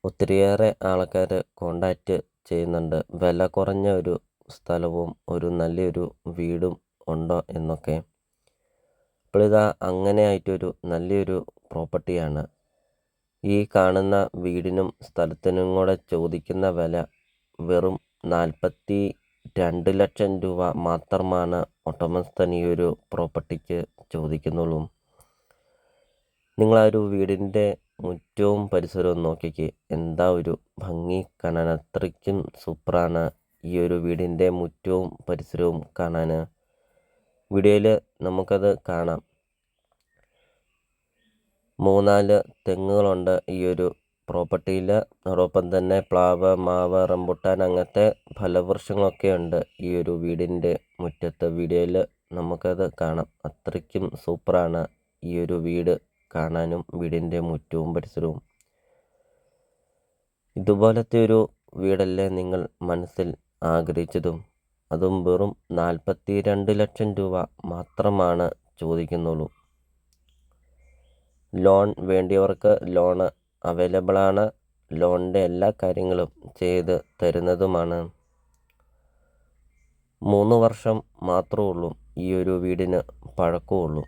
ഒത്തിരിയേറെ ആൾക്കാർ കോണ്ടാക്റ്റ് ചെയ്യുന്നുണ്ട്. വില കുറഞ്ഞ ഒരു സ്ഥലവും ഒരു നല്ലൊരു വീടും ഉണ്ടോ എന്നൊക്കെ. അപ്പോൾ ഇതാ അങ്ങനെയായിട്ടൊരു നല്ലൊരു പ്രോപ്പർട്ടിയാണ്. ഈ കാണുന്ന വീടിനും സ്ഥലത്തിനും കൂടെ ചോദിക്കുന്ന വില വെറും 42 ലക്ഷം രൂപ മാത്രമാണ് ഉടമസ്ഥൻ ഈ ഒരു പ്രോപ്പർട്ടിക്ക് ചോദിക്കുന്നുള്ളൂ. നിങ്ങളാ ഒരു വീടിൻ്റെ മുറ്റവും പരിസരവും നോക്കിക്കേ, എന്താ ഒരു ഭംഗി കാണാൻ. അത്രയ്ക്കും സൂപ്പറാണ് ഈ ഒരു വീടിൻ്റെ മുറ്റവും പരിസരവും കാണാൻ. വീഡിയോയിൽ നമുക്കത് കാണാം. 3-4 തെങ്ങുകളുണ്ട് ഈ ഒരു പ്രോപ്പർട്ടിയിൽ. അതോടൊപ്പം തന്നെ പ്ലാവ്, മാവ്, റംബുട്ടാൻ അങ്ങനത്തെ ഫലവൃക്ഷങ്ങളൊക്കെ ഉണ്ട് ഈ ഒരു വീടിൻ്റെ മുറ്റത്ത്. വീഡിയോയിൽ നമുക്കത് കാണാം. അത്രയ്ക്കും സൂപ്പറാണ് ഈ ഒരു വീട് കാണാനും വീടിൻ്റെ മുറ്റവും പരിസരവും. ഇതുപോലത്തെ ഒരു വീടല്ലേ നിങ്ങൾ മനസ്സിൽ ആഗ്രഹിച്ചതും? അതും വെറും 42 ലക്ഷം രൂപ മാത്രമാണ് ചോദിക്കുന്നുള്ളൂ. ലോൺ വേണ്ടിയവർക്ക് ലോണ് അവൈലബിളാണ്. ലോണിൻ്റെ എല്ലാ കാര്യങ്ങളും ചെയ്ത് തരുന്നതുമാണ്. 3 വർഷം മാത്രമേ ഉള്ളൂ ഈ ഒരു വീടിന് പഴക്കമുള്ളൂ.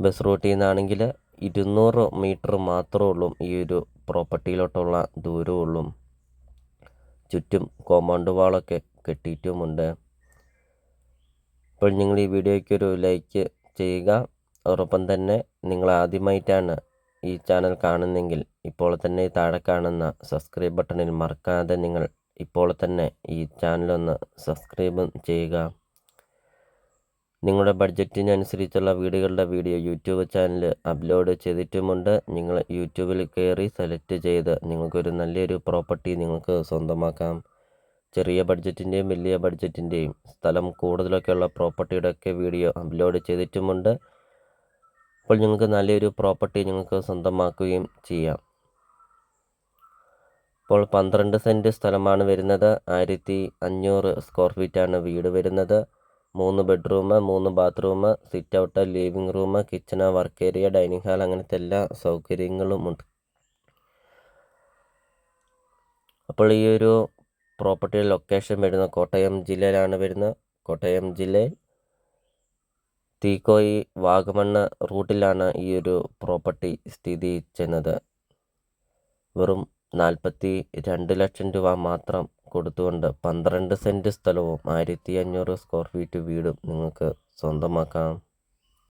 ബസ് റൂട്ടിൽ നിന്നാണെങ്കിൽ 200 മീറ്റർ മാത്രമേ ഉള്ളൂ ഈ ഒരു പ്രോപ്പർട്ടിയിലോട്ടുള്ള ദൂരമുള്ളൂ. ചുറ്റും കോമ്പൗണ്ട് വാളൊക്കെ കെട്ടിയിട്ടുമുണ്ട്. അപ്പോൾ നിങ്ങൾ ഈ വീഡിയോയ്ക്കൊരു ലൈക്ക് ചെയ്യുക. അതോടൊപ്പം തന്നെ നിങ്ങൾ ആദ്യമായിട്ടാണ് ഈ ചാനൽ കാണുന്നെങ്കിൽ ഇപ്പോൾ തന്നെ താഴെ കാണുന്ന സബ്സ്ക്രൈബ് ബട്ടണിൽ മറക്കാതെ നിങ്ങൾ ഇപ്പോൾ തന്നെ ഈ ചാനലൊന്ന് സബ്സ്ക്രൈബ് ചെയ്യുക. നിങ്ങളുടെ ബഡ്ജറ്റിനനുസരിച്ചുള്ള വീടുകളുടെ വീഡിയോ യൂട്യൂബ് ചാനൽ അപ്ലോഡ് ചെയ്തിട്ടുമുണ്ട്. നിങ്ങൾ യൂട്യൂബിൽ കയറി സെലക്ട് ചെയ്ത് നിങ്ങൾക്കൊരു നല്ലൊരു പ്രോപ്പർട്ടി നിങ്ങൾക്ക് സ്വന്തമാക്കാം. ചെറിയ ബഡ്ജറ്റിൻ്റെയും വലിയ ബഡ്ജറ്റിൻ്റെയും സ്ഥലം കൂടുതലൊക്കെയുള്ള പ്രോപ്പർട്ടിയുടെയൊക്കെ വീഡിയോ അപ്ലോഡ് ചെയ്തിട്ടുമുണ്ട്. അപ്പോൾ നിങ്ങൾക്ക് നല്ലൊരു പ്രോപ്പർട്ടി നിങ്ങൾക്ക് സ്വന്തമാക്കുകയും ചെയ്യാം. ഇപ്പോൾ 12 സെൻറ്റ് സ്ഥലമാണ് വരുന്നത്. 1500 സ്ക്വയർ ഫീറ്റാണ് വീട് വരുന്നത്. 3 bedroom, 3 bathroom, sit out, living room, kitchen, work area, dining hall അങ്ങനത്തെ എല്ലാ സൗകര്യങ്ങളുമുണ്ട്. അപ്പോൾ ഈ ഒരു പ്രോപ്പർട്ടിയുടെ ലൊക്കേഷൻ വരുന്നത് കോട്ടയം ജില്ലയിലാണ് വരുന്നത്. കോട്ടയം ജില്ലയിൽ തീക്കോയി വാഗമണ്ണ് റൂട്ടിലാണ് ഈ ഒരു പ്രോപ്പർട്ടി സ്ഥിതി ചെയ്യുന്നത്. വെറും 42 ലക്ഷം രൂപ മാത്രം കൊടുത്തുകൊണ്ട് 12 സെൻറ്റ് സ്ഥലവും 1500 സ്ക്വയർ ഫീറ്റ് വീടും നിങ്ങൾക്ക് സ്വന്തമാക്കാം.